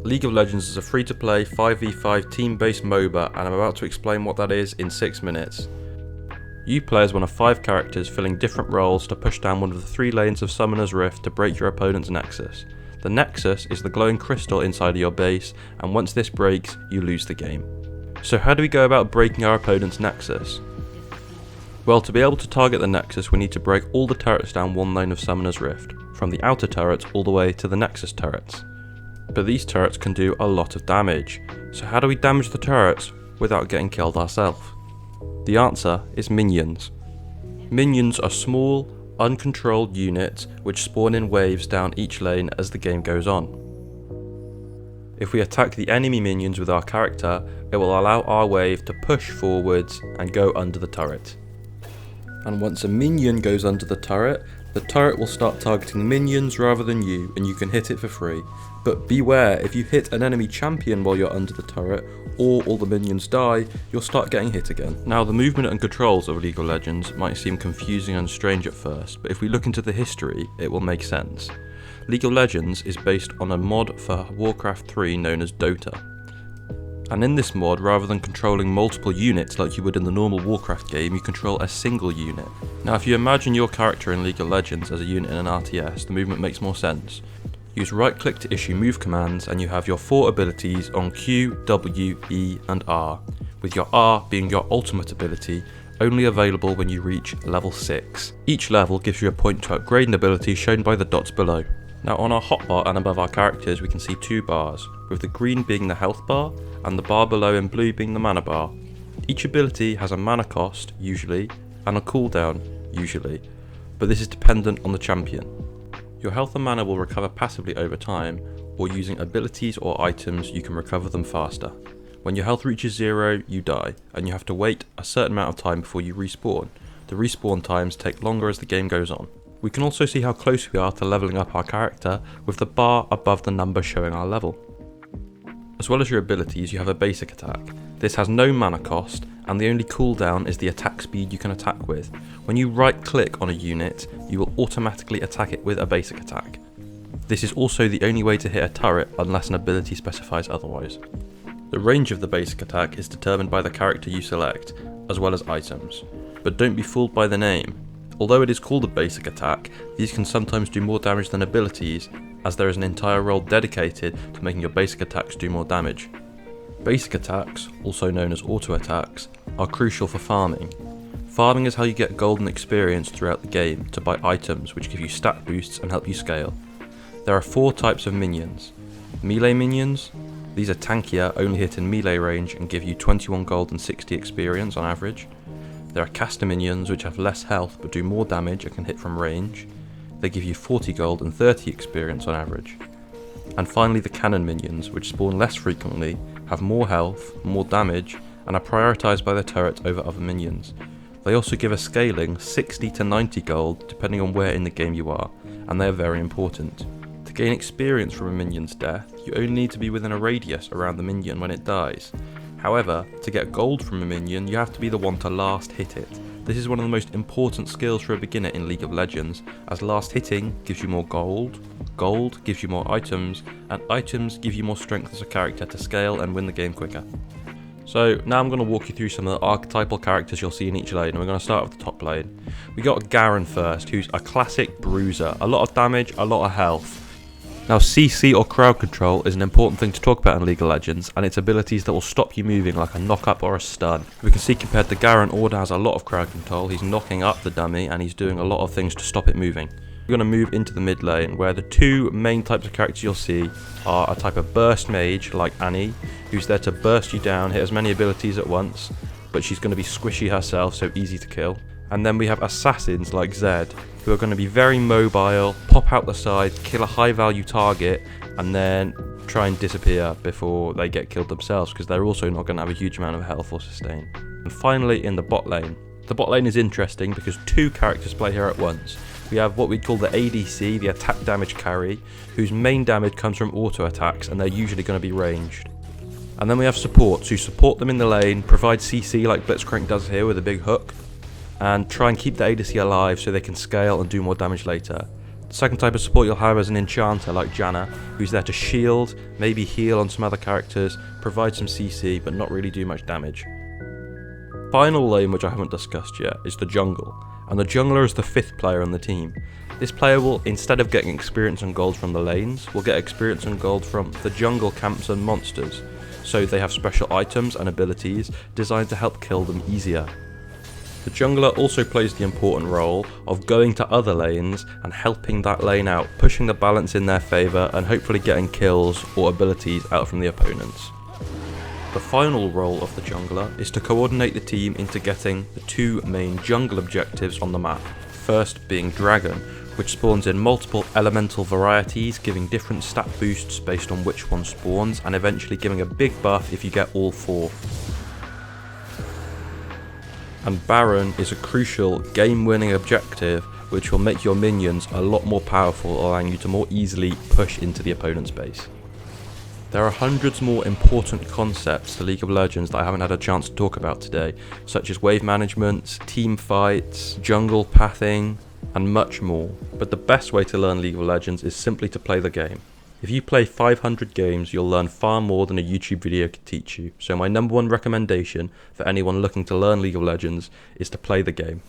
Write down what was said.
League of Legends is a free-to-play 5v5 team-based MOBA, and I'm about to explain what that is in 6 minutes. You play as one of 5 characters filling different roles to push down one of the 3 lanes of Summoner's Rift to break your opponent's Nexus. The Nexus is the glowing crystal inside of your base, and once this breaks, you lose the game. So how do we go about breaking our opponent's Nexus? Well, to be able to target the Nexus, we need to break all the turrets down one lane of Summoner's Rift, from the outer turrets all the way to the Nexus turrets. But these turrets can do a lot of damage, so how do we damage the turrets without getting killed ourselves? The answer is minions. Minions are small, uncontrolled units which spawn in waves down each lane as the game goes on. If we attack the enemy minions with our character, it will allow our wave to push forwards and go under the turret. And once a minion goes under the turret will start targeting minions rather than you, and you can hit it for free. But beware, if you hit an enemy champion while you're under the turret, or all the minions die, you'll start getting hit again. Now, the movement and controls of League of Legends might seem confusing and strange at first, but if we look into the history, it will make sense. League of Legends is based on a mod for Warcraft 3 known as Dota. And in this mod, rather than controlling multiple units like you would in the normal Warcraft game, you control a single unit. Now, if you imagine your character in League of Legends as a unit in an RTS, the movement makes more sense. Use right click to issue move commands, and you have your 4 abilities on Q, W, E and R, with your R being your ultimate ability, only available when you reach level 6. Each level gives you a point to upgrade an ability shown by the dots below. Now, on our hotbar and above our characters we can see 2 bars, with the green being the health bar and the bar below in blue being the mana bar. Each ability has a mana cost, usually, and a cooldown, usually, but this is dependent on the champion. Your health and mana will recover passively over time, or using abilities or items you can recover them faster. When your health reaches 0, you die, and you have to wait a certain amount of time before you respawn. The respawn times take longer as the game goes on. We can also see how close we are to leveling up our character with the bar above the number showing our level. As well as your abilities, you have a basic attack. This has no mana cost, and the only cooldown is the attack speed you can attack with. When you right click on a unit, you will automatically attack it with a basic attack. This is also the only way to hit a turret unless an ability specifies otherwise. The range of the basic attack is determined by the character you select, as well as items. But don't be fooled by the name. Although it is called a basic attack, these can sometimes do more damage than abilities, as there is an entire role dedicated to making your basic attacks do more damage. Basic attacks, also known as auto attacks, are crucial for farming. Farming is how you get golden experience throughout the game to buy items which give you stat boosts and help you scale. There are 4 types of minions. Melee minions, these are tankier, only hit in melee range and give you 21 gold and 60 experience on average. There are caster minions which have less health but do more damage and can hit from range. They give you 40 gold and 30 experience on average. And finally the cannon minions, which spawn less frequently, have more health, more damage, and are prioritised by the turret over other minions. They also give a scaling 60 to 90 gold depending on where in the game you are, and they are very important. To gain experience from a minion's death, you only need to be within a radius around the minion when it dies. However, to get gold from a minion, you have to be the one to last hit it. This is one of the most important skills for a beginner in League of Legends, as last hitting gives you more gold, gold gives you more items, and items give you more strength as a character to scale and win the game quicker. So now I'm going to walk you through some of the archetypal characters you'll see in each lane, and we're going to start with the top lane. We got Garen first, who's a classic bruiser, a lot of damage, a lot of health. Now, CC or crowd control is an important thing to talk about in League of Legends, and its abilities that will stop you moving like a knock-up or a stun. We can see compared to Garen, Orda has a lot of crowd control, he's knocking up the dummy and he's doing a lot of things to stop it moving. We're going to move into the mid lane, where the 2 main types of characters you'll see are a type of burst mage like Annie, who's there to burst you down, hit as many abilities at once, but she's going to be squishy herself, so easy to kill. And then we have assassins like Zed, who are going to be very mobile, pop out the side, kill a high value target, and then try and disappear before they get killed themselves, because they're also not going to have a huge amount of health or sustain. And finally, in the bot lane. The bot lane is interesting because 2 characters play here at once. We have what we call the ADC, the attack damage carry, whose main damage comes from auto attacks, and they're usually going to be ranged. And then we have supports, who support them in the lane, provide CC like Blitzcrank does here with a big hook, and try and keep the ADC alive so they can scale and do more damage later. The second type of support you'll have is an enchanter like Janna, who's there to shield, maybe heal on some other characters, provide some CC, but not really do much damage. Final lane, which I haven't discussed yet, is the jungle, and the jungler is the 5th player on the team. This player will, instead of getting experience and gold from the lanes, will get experience and gold from the jungle camps and monsters, so they have special items and abilities designed to help kill them easier. The jungler also plays the important role of going to other lanes and helping that lane out, pushing the balance in their favour and hopefully getting kills or abilities out from the opponents. The final role of the jungler is to coordinate the team into getting the 2 main jungle objectives on the map. First being Dragon, which spawns in multiple elemental varieties, giving different stat boosts based on which one spawns, and eventually giving a big buff if you get all 4. And Baron is a crucial game-winning objective which will make your minions a lot more powerful, allowing you to more easily push into the opponent's base. There are hundreds more important concepts to League of Legends that I haven't had a chance to talk about today, such as wave management, team fights, jungle pathing, and much more. But the best way to learn League of Legends is simply to play the game. If you play 500 games, you'll learn far more than a YouTube video could teach you. So my number 1 recommendation for anyone looking to learn League of Legends is to play the game.